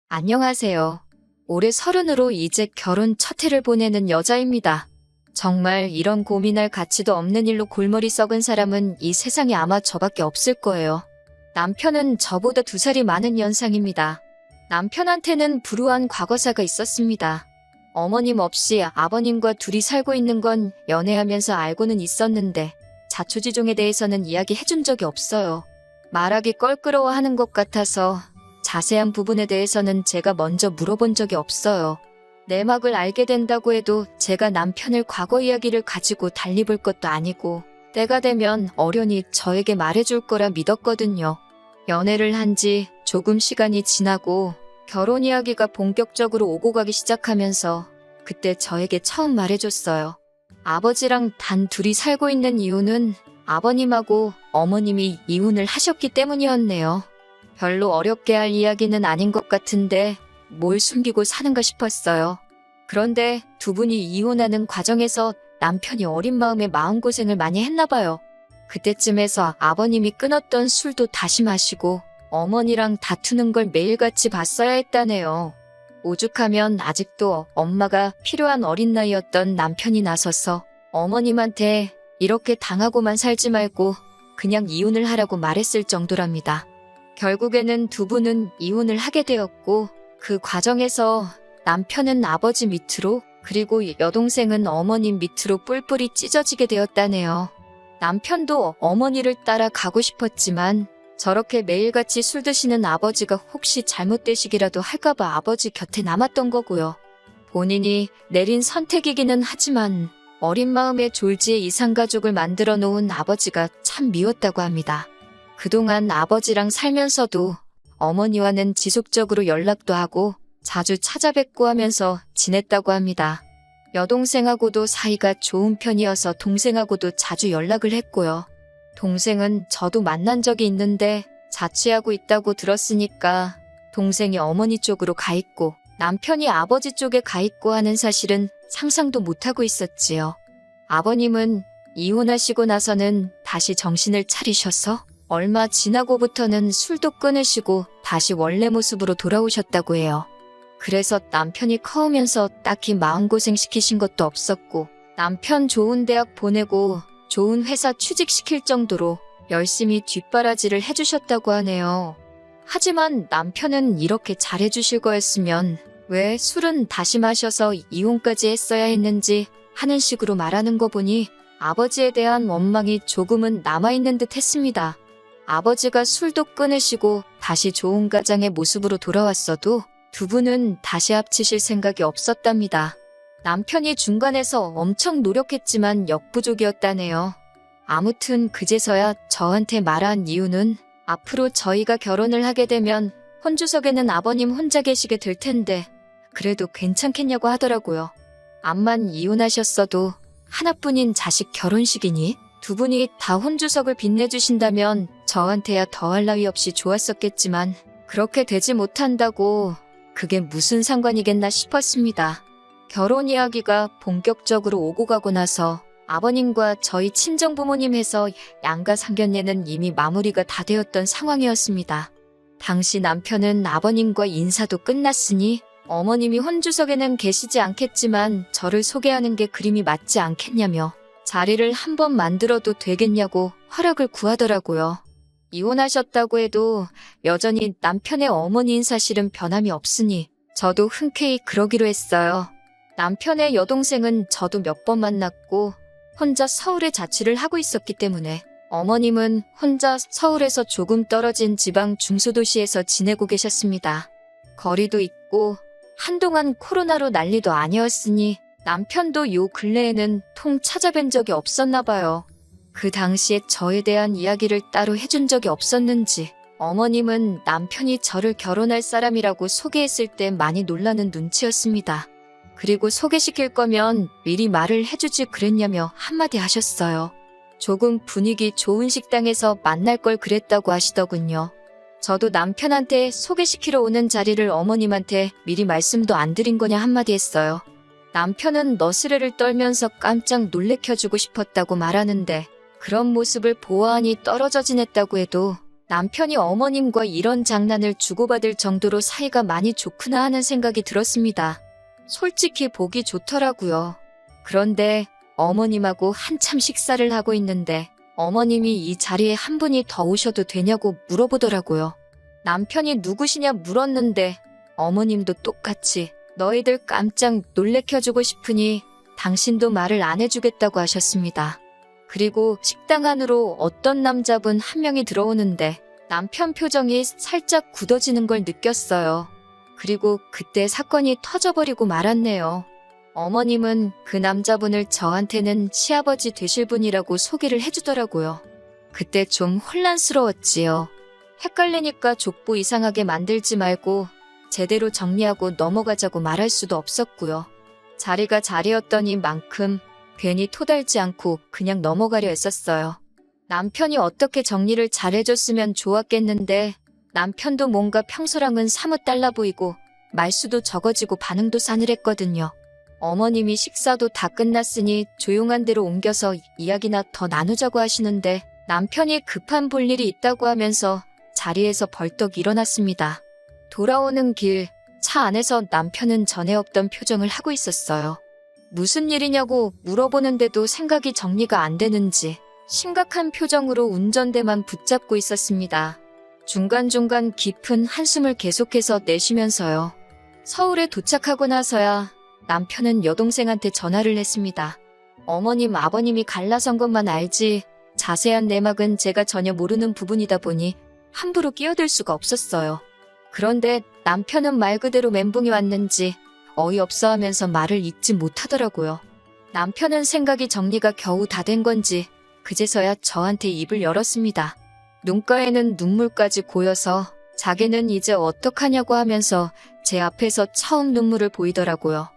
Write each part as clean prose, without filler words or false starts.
안녕하세요. 올해 30으로 이제 결혼 첫 해를 보내는 여자입니다. 정말 이런 고민할 가치도 없는 일로 골머리 썩은 사람은 이 세상에 아마 저밖에 없을 거예요. 남편은 저보다 2살이 많은 연상입니다. 남편한테는 불우한 과거사가 있었습니다. 어머님 없이 아버님과 둘이 살고 있는 건 연애하면서 알고는 있었는데 자초지종에 대해서는 이야기해준 적이 없어요. 말하기 껄끄러워하는 것 같아서 자세한 부분에 대해서는 제가 먼저 물어본 적이 없어요. 내막을 알게 된다고 해도 제가 남편을 과거 이야기를 가지고 달리 볼 것도 아니고 때가 되면 어련히 저에게 말해줄 거라 믿었거든요. 연애를 한 지 조금 시간이 지나고 결혼 이야기가 본격적으로 오고 가기 시작하면서 그때 저에게 처음 말해줬어요. 아버지랑 단 둘이 살고 있는 이유는 아버님하고 어머님이 이혼을 하셨기 때문이었네요. 별로 어렵게 할 이야기는 아닌 것 같은데 뭘 숨기고 사는가 싶었어요. 그런데 두 분이 이혼하는 과정에서 남편이 어린 마음에 마음고생을 많이 했나 봐요. 그때쯤에서 아버님이 끊었던 술도 다시 마시고 어머니랑 다투는 걸 매일같이 봤어야 했다네요. 오죽하면 아직도 엄마가 필요한 어린 나이였던 남편이 나서서 어머님한테 이렇게 당하고만 살지 말고 그냥 이혼을 하라고 말했을 정도랍니다. 결국에는 두 분은 이혼을 하게 되었고 그 과정에서 남편은 아버지 밑으로 그리고 여동생은 어머님 밑으로 뿔뿔이 찢어지게 되었다네요. 남편도 어머니를 따라 가고 싶었지만 저렇게 매일같이 술 드시는 아버지가 혹시 잘못되시기라도 할까봐 아버지 곁에 남았던 거고요. 본인이 내린 선택이기는 하지만 어린 마음에 졸지에 이상가족을 만들어 놓은 아버지가 참 미웠다고 합니다. 그동안 아버지랑 살면서도 어머니와는 지속적으로 연락도 하고 자주 찾아뵙고 하면서 지냈다고 합니다. 여동생하고도 사이가 좋은 편이어서 동생하고도 자주 연락을 했고요. 동생은 저도 만난 적이 있는데 자취하고 있다고 들었으니까 동생이 어머니 쪽으로 가 있고 남편이 아버지 쪽에 가 있고 하는 사실은 상상도 못하고 있었지요. 아버님은 이혼하시고 나서는 다시 정신을 차리셔서 얼마 지나고부터는 술도 끊으시고 다시 원래 모습으로 돌아오셨다고 해요. 그래서 남편이 커오면서 딱히 마음고생 시키신 것도 없었고 남편 좋은 대학 보내고 좋은 회사 취직시킬 정도로 열심히 뒷바라지를 해주셨다고 하네요. 하지만 남편은 이렇게 잘해주실 거였으면 왜 술은 다시 마셔서 이혼까지 했어야 했는지 하는 식으로 말하는 거 보니 아버지에 대한 원망이 조금은 남아있는 듯 했습니다. 아버지가 술도 끊으시고 다시 좋은 가장의 모습으로 돌아왔어도 두 분은 다시 합치실 생각이 없었답니다. 남편이 중간에서 엄청 노력했지만 역부족이었다네요. 아무튼 그제서야 저한테 말한 이유는 앞으로 저희가 결혼을 하게 되면 혼주석에는 아버님 혼자 계시게 될 텐데 그래도 괜찮겠냐고 하더라고요. 암만 이혼하셨어도 하나뿐인 자식 결혼식이니 두 분이 다 혼주석을 빛내주신다면 저한테야 더할 나위 없이 좋았었겠지만 그렇게 되지 못한다고 그게 무슨 상관이겠나 싶었습니다. 결혼 이야기가 본격적으로 오고 가고 나서 아버님과 저희 친정부모님 해서 양가 상견례는 이미 마무리가 다 되었던 상황이었습니다. 당시 남편은 아버님과 인사도 끝났으니 어머님이 혼주석에는 계시지 않겠지만 저를 소개하는 게 그림이 맞지 않겠냐며 자리를 한번 만들어도 되겠냐고 허락을 구하더라고요. 이혼하셨다고 해도 여전히 남편의 어머니인 사실은 변함이 없으니 저도 흔쾌히 그러기로 했어요. 남편의 여동생은 저도 몇 번 만났고 혼자 서울에 자취를 하고 있었기 때문에 어머님은 혼자 서울에서 조금 떨어진 지방 중소도시에서 지내고 계셨습니다. 거리도 있고 한동안 코로나로 난리도 아니었으니 남편도 요 근래에는 통 찾아뵌 적이 없었나 봐요. 그 당시에 저에 대한 이야기를 따로 해준 적이 없었는지 어머님은 남편이 저를 결혼할 사람이라고 소개했을 때 많이 놀라는 눈치였습니다. 그리고 소개시킬 거면 미리 말을 해주지 그랬냐며 한마디 하셨어요. 조금 분위기 좋은 식당에서 만날 걸 그랬다고 하시더군요. 저도 남편한테 소개시키러 오는 자리를 어머님한테 미리 말씀도 안 드린 거냐 한마디 했어요. 남편은 너스레를 떨면서 깜짝 놀래켜주고 싶었다고 말하는데 그런 모습을 보아하니 떨어져 지냈다고 해도 남편이 어머님과 이런 장난을 주고받을 정도로 사이가 많이 좋구나 하는 생각이 들었습니다. 솔직히 보기 좋더라고요. 그런데 어머님하고 한참 식사를 하고 있는데 어머님이 이 자리에 한 분이 더 오셔도 되냐고 물어보더라고요. 남편이 누구시냐 물었는데 어머님도 똑같이 너희들 깜짝 놀래켜주고 싶으니 당신도 말을 안 해주겠다고 하셨습니다. 그리고 식당 안으로 어떤 남자분 한 명이 들어오는데 남편 표정이 살짝 굳어지는 걸 느꼈어요. 그리고 그때 사건이 터져버리고 말았네요. 어머님은 그 남자분을 저한테는 시아버지 되실 분이라고 소개를 해주더라고요. 그때 좀 혼란스러웠지요. 헷갈리니까 족보 이상하게 만들지 말고 제대로 정리하고 넘어가자고 말할 수도 없었고요. 자리가 자리였더니만큼 괜히 토달지 않고 그냥 넘어가려 했었어요. 남편이 어떻게 정리를 잘해줬으면 좋았겠는데 남편도 뭔가 평소랑은 사뭇 달라 보이고 말수도 적어지고 반응도 싸늘했거든요. 어머님이 식사도 다 끝났으니 조용한 데로 옮겨서 이야기나 더 나누자고 하시는데 남편이 급한 볼 일이 있다고 하면서 자리에서 벌떡 일어났습니다. 돌아오는 길 차 안에서 남편은 전에 없던 표정을 하고 있었어요. 무슨 일이냐고 물어보는데도 생각이 정리가 안 되는지 심각한 표정으로 운전대만 붙잡고 있었습니다. 중간중간 깊은 한숨을 계속해서 내쉬면서요. 서울에 도착하고 나서야 남편은 여동생한테 전화를 했습니다. 어머님, 아버님이 갈라선 것만 알지 자세한 내막은 제가 전혀 모르는 부분이다 보니 함부로 끼어들 수가 없었어요. 그런데 남편은 말 그대로 멘붕이 왔는지 어이없어 하면서 말을 잇지 못하더라고요. 남편은 생각이 정리가 겨우 다 된 건지 그제서야 저한테 입을 열었습니다. 눈가에는 눈물까지 고여서 자기는 이제 어떡하냐고 하면서 제 앞에서 처음 눈물을 보이더라고요.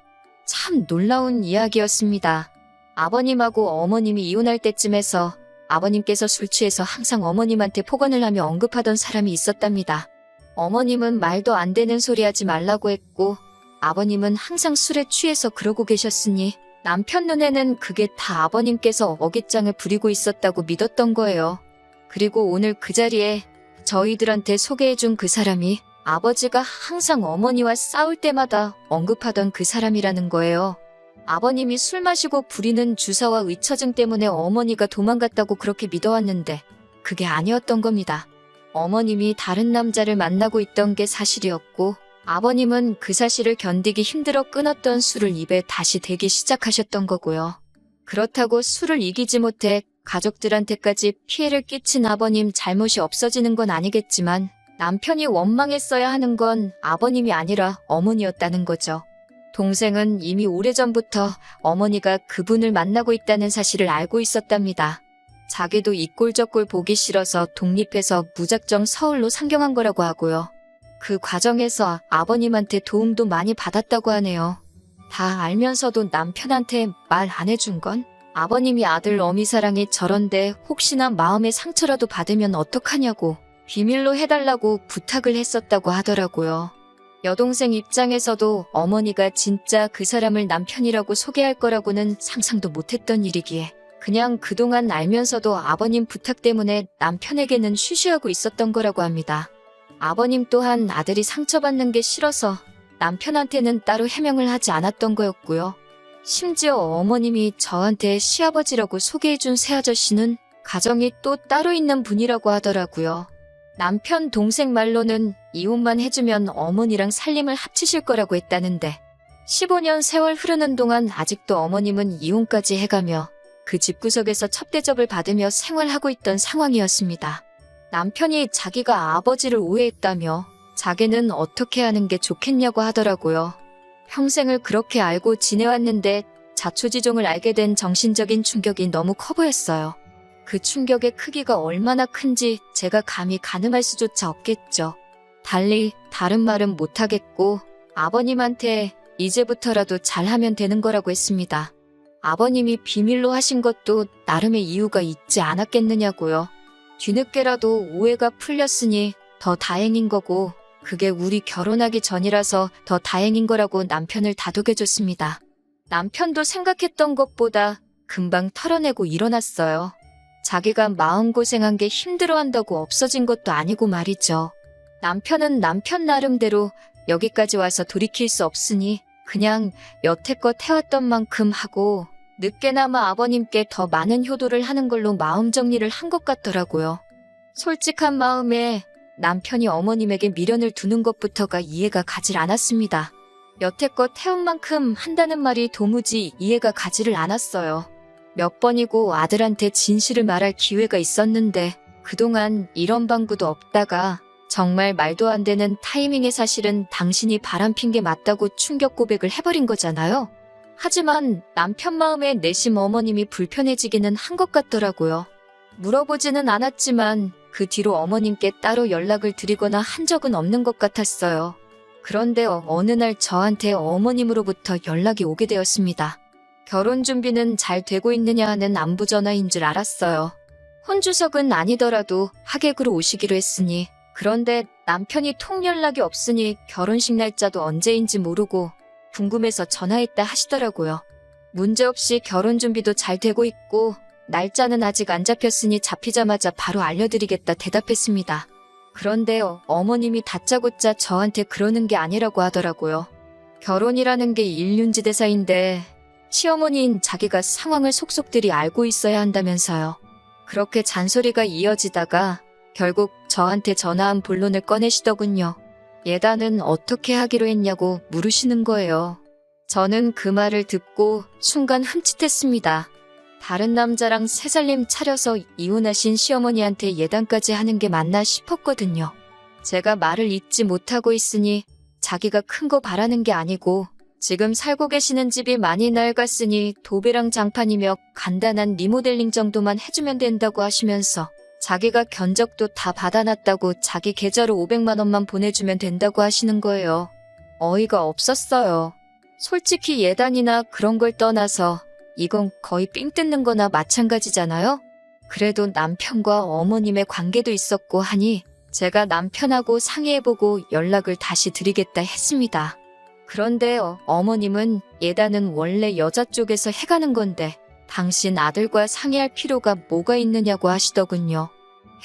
참 놀라운 이야기였습니다. 아버님하고 어머님이 이혼할 때쯤에서 아버님께서 술 취해서 항상 어머님한테 폭언을 하며 언급하던 사람이 있었답니다. 어머님은 말도 안 되는 소리 하지 말라고 했고 아버님은 항상 술에 취해서 그러고 계셨으니 남편 눈에는 그게 다 아버님께서 어깃장을 부리고 있었다고 믿었던 거예요. 그리고 오늘 그 자리에 저희들한테 소개해준 그 사람이 아버지가 항상 어머니와 싸울 때마다 언급하던 그 사람이라는 거예요. 아버님이 술 마시고 부리는 주사와 의처증 때문에 어머니가 도망갔다고 그렇게 믿어왔는데 그게 아니었던 겁니다. 어머님이 다른 남자를 만나고 있던 게 사실이었고 아버님은 그 사실을 견디기 힘들어 끊었던 술을 입에 다시 대기 시작하셨던 거고요. 그렇다고 술을 이기지 못해 가족들한테까지 피해를 끼친 아버님 잘못이 없어지는 건 아니겠지만 남편이 원망했어야 하는 건 아버님이 아니라 어머니였다는 거죠. 동생은 이미 오래전부터 어머니가 그분을 만나고 있다는 사실을 알고 있었답니다. 자기도 이 꼴 저 꼴 보기 싫어서 독립해서 무작정 서울로 상경한 거라고 하고요. 그 과정에서 아버님한테 도움도 많이 받았다고 하네요. 다 알면서도 남편한테 말 안 해준 건? 아버님이 아들 어미 사랑이 저런데 혹시나 마음의 상처라도 받으면 어떡하냐고 비밀로 해달라고 부탁을 했었다고 하더라고요. 여동생 입장에서도 어머니가 진짜 그 사람을 남편이라고 소개할 거라고는 상상도 못했던 일이기에 그냥 그동안 알면서도 아버님 부탁 때문에 남편에게는 쉬쉬하고 있었던 거라고 합니다. 아버님 또한 아들이 상처받는 게 싫어서 남편한테는 따로 해명을 하지 않았던 거였고요. 심지어 어머님이 저한테 시아버지라고 소개해준 새아저씨는 가정이 또 따로 있는 분이라고 하더라고요. 남편 동생 말로는 이혼만 해주면 어머니랑 살림을 합치실 거라고 했다는데 15년 세월 흐르는 동안 아직도 어머님은 이혼까지 해가며 그 집구석에서 첩대접을 받으며 생활하고 있던 상황이었습니다. 남편이 자기가 아버지를 오해했다며 자기는 어떻게 하는 게 좋겠냐고 하더라고요. 평생을 그렇게 알고 지내왔는데 자초지종을 알게 된 정신적인 충격이 너무 커 보였어요. 그 충격의 크기가 얼마나 큰지 제가 감히 가늠할 수조차 없겠죠. 달리 다른 말은 못하겠고 아버님한테 이제부터라도 잘하면 되는 거라고 했습니다. 아버님이 비밀로 하신 것도 나름의 이유가 있지 않았겠느냐고요. 뒤늦게라도 오해가 풀렸으니 더 다행인 거고 그게 우리 결혼하기 전이라서 더 다행인 거라고 남편을 다독여줬습니다. 남편도 생각했던 것보다 금방 털어내고 일어났어요. 자기가 마음고생한 게 힘들어한다고 없어진 것도 아니고 말이죠. 남편은 남편 나름대로 여기까지 와서 돌이킬 수 없으니 그냥 여태껏 해왔던 만큼 하고 늦게나마 아버님께 더 많은 효도를 하는 걸로 마음 정리를 한 것 같더라고요. 솔직한 마음에 남편이 어머님에게 미련을 두는 것부터가 이해가 가질 않았습니다. 여태껏 해온 만큼 한다는 말이 도무지 이해가 가지를 않았어요. 몇 번이고 아들한테 진실을 말할 기회가 있었는데 그동안 이런 방구도 없다가 정말 말도 안 되는 타이밍에 사실은 당신이 바람핀 게 맞다고 충격 고백을 해버린 거잖아요. 하지만 남편 마음에 내심 어머님이 불편해지기는 한 것 같더라고요. 물어보지는 않았지만 그 뒤로 어머님께 따로 연락을 드리거나 한 적은 없는 것 같았어요. 그런데 어느 날 저한테 어머님으로부터 연락이 오게 되었습니다. 결혼 준비는 잘 되고 있느냐 하는 안부 전화인 줄 알았어요. 혼주석은 아니더라도 하객으로 오시기로 했으니 그런데 남편이 통 연락이 없으니 결혼식 날짜도 언제인지 모르고 궁금해서 전화했다 하시더라고요. 문제없이 결혼 준비도 잘 되고 있고 날짜는 아직 안 잡혔으니 잡히자마자 바로 알려드리겠다 대답했습니다. 그런데 어머님이 다짜고짜 저한테 그러는 게 아니라고 하더라고요. 결혼이라는 게 일륜지대사인데 시어머니인 자기가 상황을 속속들이 알고 있어야 한다면서요. 그렇게 잔소리가 이어지다가 결국 저한테 전화한 본론을 꺼내시더군요. 예단은 어떻게 하기로 했냐고 물으시는 거예요. 저는 그 말을 듣고 순간 흠칫했습니다. 다른 남자랑 새살림 차려서 이혼하신 시어머니한테 예단까지 하는 게 맞나 싶었거든요. 제가 말을 잇지 못하고 있으니 자기가 큰 거 바라는 게 아니고 지금 살고 계시는 집이 많이 낡았으니 도배랑 장판이며 간단한 리모델링 정도만 해주면 된다고 하시면서 자기가 견적도 다 받아놨다고 자기 계좌로 500만 원만 보내주면 된다고 하시는 거예요. 어이가 없었어요. 솔직히 예단이나 그런 걸 떠나서 이건 거의 삥 뜯는 거나 마찬가지잖아요. 그래도 남편과 어머님의 관계도 있었고 하니 제가 남편하고 상의해보고 연락을 다시 드리겠다 했습니다. 그런데 어머님은 예단은 원래 여자 쪽에서 해가는 건데 당신 아들과 상의할 필요가 뭐가 있느냐고 하시더군요.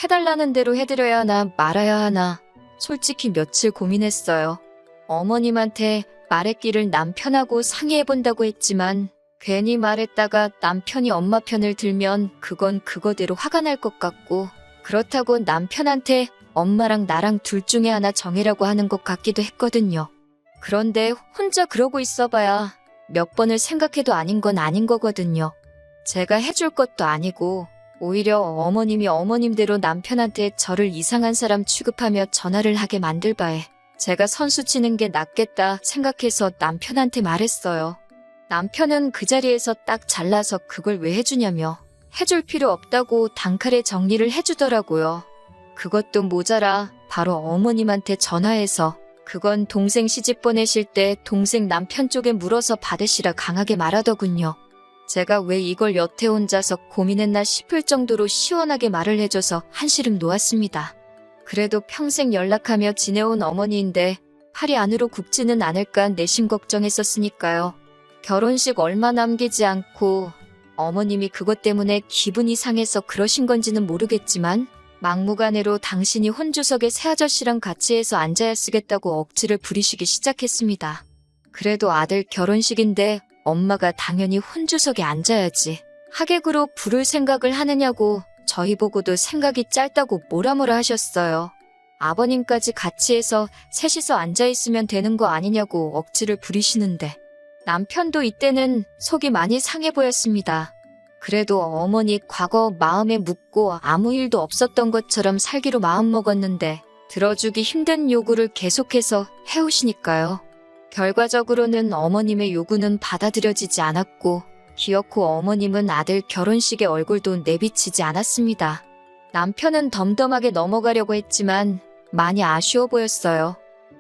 해달라는 대로 해드려야 하나 말아야 하나 솔직히 며칠 고민했어요. 어머님한테 말했기를 남편하고 상의해본다고 했지만 괜히 말했다가 남편이 엄마 편을 들면 그건 그거대로 화가 날 것 같고 그렇다고 남편한테 엄마랑 나랑 둘 중에 하나 정해라고 하는 것 같기도 했거든요. 그런데 혼자 그러고 있어봐야 몇 번을 생각해도 아닌 건 아닌 거거든요. 제가 해줄 것도 아니고 오히려 어머님이 어머님대로 남편한테 저를 이상한 사람 취급하며 전화를 하게 만들 바에 제가 선수 치는 게 낫겠다 생각해서 남편한테 말했어요. 남편은 그 자리에서 딱 잘라서 그걸 왜 해주냐며 해줄 필요 없다고 단칼에 정리를 해주더라고요. 그것도 모자라 바로 어머님한테 전화해서 그건 동생 시집 보내실 때 동생 남편 쪽에 물어서 받으시라 강하게 말하더군요. 제가 왜 이걸 여태 혼자서 고민했나 싶을 정도로 시원하게 말을 해줘서 한시름 놓았습니다. 그래도 평생 연락하며 지내온 어머니인데 팔이 안으로 굽지는 않을까 내심 걱정했었으니까요. 결혼식 얼마 남기지 않고 어머님이 그것 때문에 기분이 상해서 그러신 건지는 모르겠지만 막무가내로 당신이 혼주석에 새아저씨랑 같이 해서 앉아야 쓰겠다고 억지를 부리시기 시작했습니다. 그래도 아들 결혼식인데 엄마가 당연히 혼주석에 앉아야지. 하객으로 부를 생각을 하느냐고 저희 보고도 생각이 짧다고 뭐라 하셨어요. 아버님까지 같이 해서 셋이서 앉아있으면 되는 거 아니냐고 억지를 부리시는데 남편도 이때는 속이 많이 상해 보였습니다. 그래도 어머니 과거 마음에 묻고 아무 일도 없었던 것처럼 살기로 마음먹었는데 들어주기 힘든 요구를 계속해서 해오시니까요. 결과적으로는 어머님의 요구는 받아들여지지 않았고 기어코 어머님은 아들 결혼식의 얼굴도 내비치지 않았습니다. 남편은 덤덤하게 넘어가려고 했지만 많이 아쉬워 보였어요.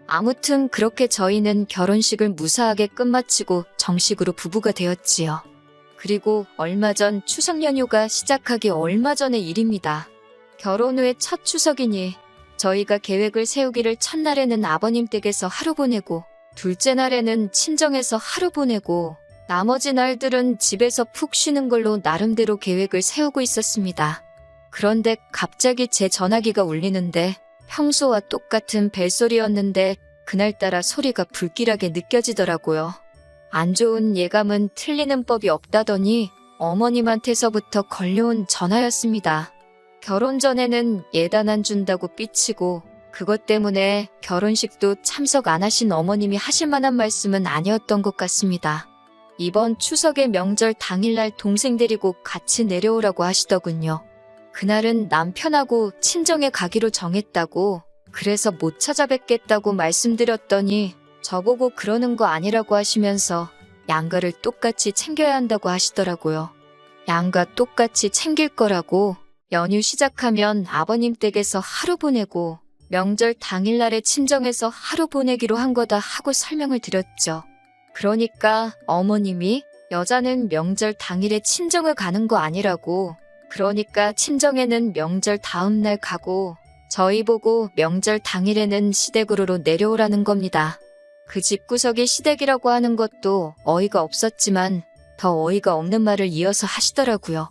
아무튼 그렇게 저희는 결혼식을 무사하게 끝마치고 정식으로 부부가 되었지요. 그리고 얼마 전 추석 연휴가 시작하기 얼마 전의 일입니다. 결혼 후에 첫 추석이니 저희가 계획을 세우기를 첫날에는 아버님 댁에서 하루 보내고 둘째 날에는 친정에서 하루 보내고 나머지 날들은 집에서 푹 쉬는 걸로 나름대로 계획을 세우고 있었습니다. 그런데 갑자기 제 전화기가 울리는데 평소와 똑같은 벨소리였는데 그날따라 소리가 불길하게 느껴지더라고요. 안 좋은 예감은 틀리는 법이 없다더니 어머님한테서부터 걸려온 전화였습니다. 결혼 전에는 예단 안 준다고 삐치고 그것 때문에 결혼식도 참석 안 하신 어머님이 하실 만한 말씀은 아니었던 것 같습니다. 이번 추석의 명절 당일날 동생 데리고 같이 내려오라고 하시더군요. 그날은 남편하고 친정에 가기로 정했다고, 그래서 못 찾아뵙겠다고 말씀드렸더니 저보고 그러는 거 아니라고 하시면서 양가를 똑같이 챙겨야 한다고 하시더라고요. 양가 똑같이 챙길 거라고 연휴 시작하면 아버님 댁에서 하루 보내고 명절 당일날에 친정에서 하루 보내기로 한 거다 하고 설명을 드렸죠. 그러니까 어머님이 여자는 명절 당일에 친정을 가는 거 아니라고, 그러니까 친정에는 명절 다음 날 가고 저희 보고 명절 당일에는 시댁으로 내려오라는 겁니다. 그 집구석이 시댁이라고 하는 것도 어이가 없었지만 더 어이가 없는 말을 이어서 하시더라고요.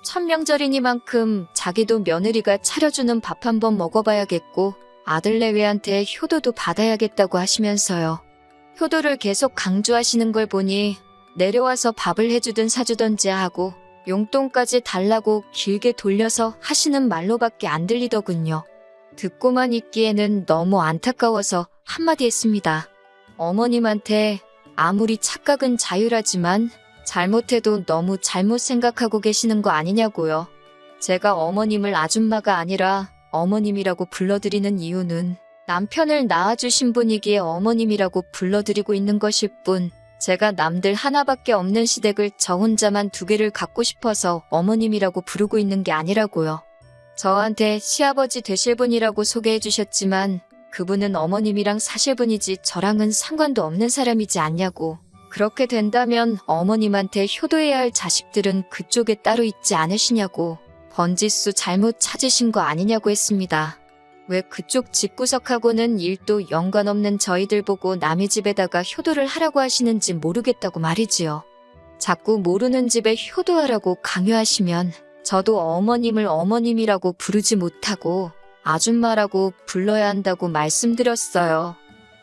첫 명절이니만큼 자기도 며느리가 차려주는 밥 한번 먹어봐야겠고 아들내외한테 효도도 받아야겠다고 하시면서요. 효도를 계속 강조하시는 걸 보니 내려와서 밥을 해주든 사주던지 하고 용돈까지 달라고 길게 돌려서 하시는 말로밖에 안 들리더군요. 듣고만 있기에는 너무 안타까워서 한마디 했습니다. 어머님한테 아무리 착각은 자유라지만 잘못해도 너무 잘못 생각하고 계시는 거 아니냐고요. 제가 어머님을 아줌마가 아니라 어머님이라고 불러드리는 이유는 남편을 낳아주신 분이기에 어머님이라고 불러드리고 있는 것일 뿐, 제가 남들 하나밖에 없는 시댁을 저 혼자만 2개를 갖고 싶어서 어머님이라고 부르고 있는 게 아니라고요. 저한테 시아버지 되실 분이라고 소개해 주셨지만 그분은 어머님이랑 사실 분이지 저랑은 상관도 없는 사람이지 않냐고. 그렇게 된다면 어머님한테 효도해야 할 자식들은 그쪽에 따로 있지 않으시냐고. 번지수 잘못 찾으신 거 아니냐고 했습니다. 왜 그쪽 집구석하고는 일도 연관없는 저희들 보고 남의 집에다가 효도를 하라고 하시는지 모르겠다고 말이지요. 자꾸 모르는 집에 효도하라고 강요하시면 저도 어머님을 어머님이라고 부르지 못하고 아줌마라고 불러야 한다고 말씀드렸어요.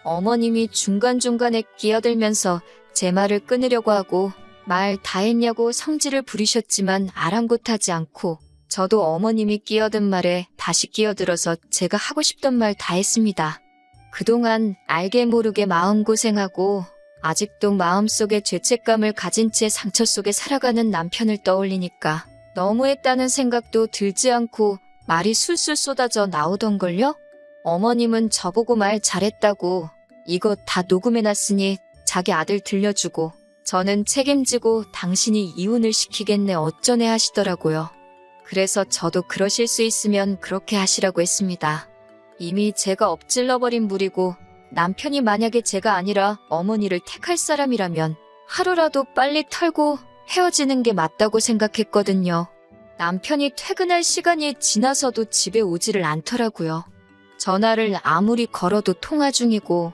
어머님이 중간중간에 끼어들면서 제 말을 끊으려고 하고 말 다 했냐고 성질을 부리셨지만 아랑곳하지 않고 저도 어머님이 끼어든 말에 다시 끼어들어서 제가 하고 싶던 말 다 했습니다. 그동안 알게 모르게 마음고생하고 아직도 마음속에 죄책감을 가진 채 상처 속에 살아가는 남편을 떠올리니까 너무했다는 생각도 들지 않고 말이 술술 쏟아져 나오던걸요? 어머님은 저보고 말 잘했다고 이거 다 녹음해놨으니 자기 아들 들려주고 저는 책임지고 당신이 이혼을 시키겠네 어쩌네 하시더라고요. 그래서 저도 그러실 수 있으면 그렇게 하시라고 했습니다. 이미 제가 엎질러버린 물이고 남편이 만약에 제가 아니라 어머니를 택할 사람이라면 하루라도 빨리 털고 헤어지는 게 맞다고 생각했거든요. 남편이 퇴근할 시간이 지나서도 집에 오지를 않더라고요. 전화를 아무리 걸어도 통화 중이고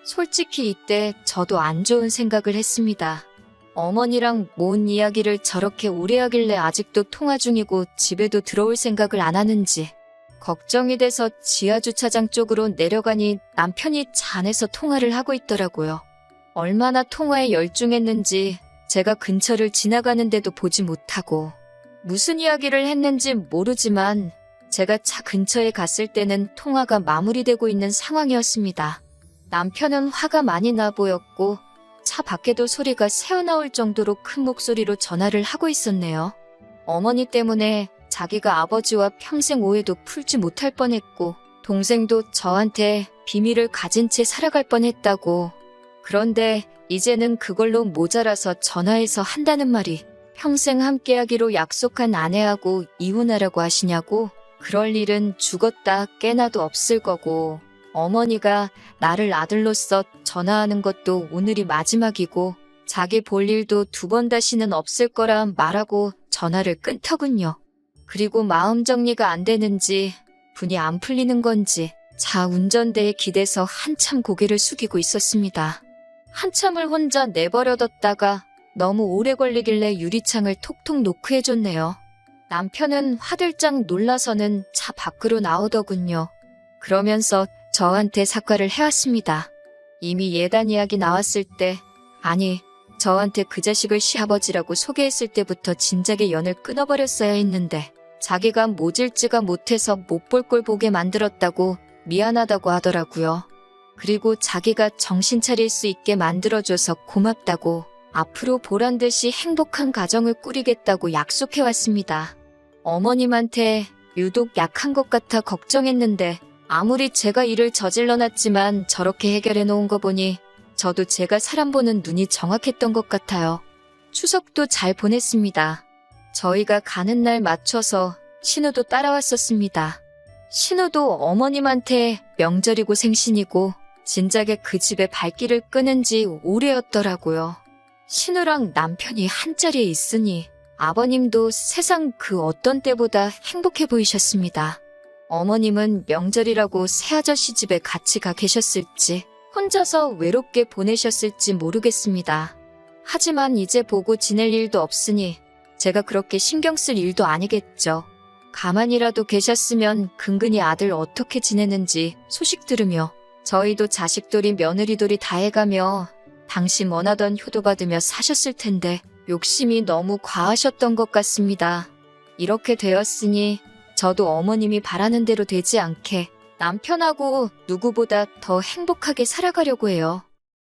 솔직히 이때 저도 안 좋은 생각을 했습니다. 어머니랑 뭔 이야기를 저렇게 오래 하길래 아직도 통화 중이고 집에도 들어올 생각을 안 하는지 걱정이 돼서 지하주차장 쪽으로 내려가니 남편이 차 안에서 통화를 하고 있더라고요. 얼마나 통화에 열중했는지 제가 근처를 지나가는데도 보지 못하고 무슨 이야기를 했는지 모르지만 제가 차 근처에 갔을 때는 통화가 마무리되고 있는 상황이었습니다. 남편은 화가 많이 나 보였고 차 밖에도 소리가 새어나올 정도로 큰 목소리로 전화를 하고 있었네요. 어머니 때문에 자기가 아버지와 평생 오해도 풀지 못할 뻔했고 동생도 저한테 비밀을 가진 채 살아갈 뻔했다고. 그런데 이제는 그걸로 모자라서 전화해서 한다는 말이 평생 함께하기로 약속한 아내하고 이혼하라고 하시냐고. 그럴 일은 죽었다 깨나도 없을 거고 어머니가 나를 아들로서 전화하는 것도 오늘이 마지막이고 자기 볼 일도 2번 다시는 없을 거라 말하고 전화를 끊더군요. 그리고 마음 정리가 안 되는지 분이 안 풀리는 건지 차 운전대에 기대서 한참 고개를 숙이고 있었습니다. 한참을 혼자 내버려뒀다가 너무 오래 걸리길래 유리창을 톡톡 노크해줬네요. 남편은 화들짝 놀라서는 차 밖으로 나오더군요. 그러면서 저한테 사과를 해왔습니다. 이미 예단 이야기 나왔을 때, 아니, 저한테 그 자식을 시아버지라고 소개했을 때부터 진작에 연을 끊어버렸어야 했는데 자기가 모질지가 못해서 못 볼 꼴 보게 만들었다고 미안하다고 하더라고요. 그리고 자기가 정신 차릴 수 있게 만들어줘서 고맙다고 앞으로 보란듯이 행복한 가정을 꾸리겠다고 약속해왔습니다. 어머님한테 유독 약한 것 같아 걱정했는데 아무리 제가 일을 저질러놨지만 저렇게 해결해 놓은 거 보니 저도 제가 사람 보는 눈이 정확했던 것 같아요. 추석도 잘 보냈습니다. 저희가 가는 날 맞춰서 신우도 따라왔었습니다. 신우도 어머님한테 명절이고 생신이고 진작에 그 집에 발길을 끄는 지 오래였더라고요. 신우랑 남편이 한자리에 있으니 아버님도 세상 그 어떤 때보다 행복해 보이셨습니다. 어머님은 명절이라고 새아저씨 집에 같이 가 계셨을지 혼자서 외롭게 보내셨을지 모르겠습니다. 하지만 이제 보고 지낼 일도 없으니 제가 그렇게 신경 쓸 일도 아니겠죠. 가만히라도 계셨으면 근근히 아들 어떻게 지내는지 소식 들으며 저희도 자식돌이 며느리돌이 다 해가며 당신 원하던 효도 받으며 사셨을 텐데 욕심이 너무 과하셨던 것 같습니다. 이렇게 되었으니 저도 어머님이 바라는 대로 되지 않게 남편하고 누구보다 더 행복하게 살아가려고 해요.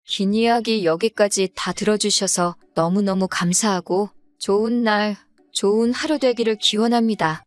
긴 이야기 여기까지 다 들어주셔서 너무너무 감사하고 좋은 날, 좋은 하루 되기를 기원합니다.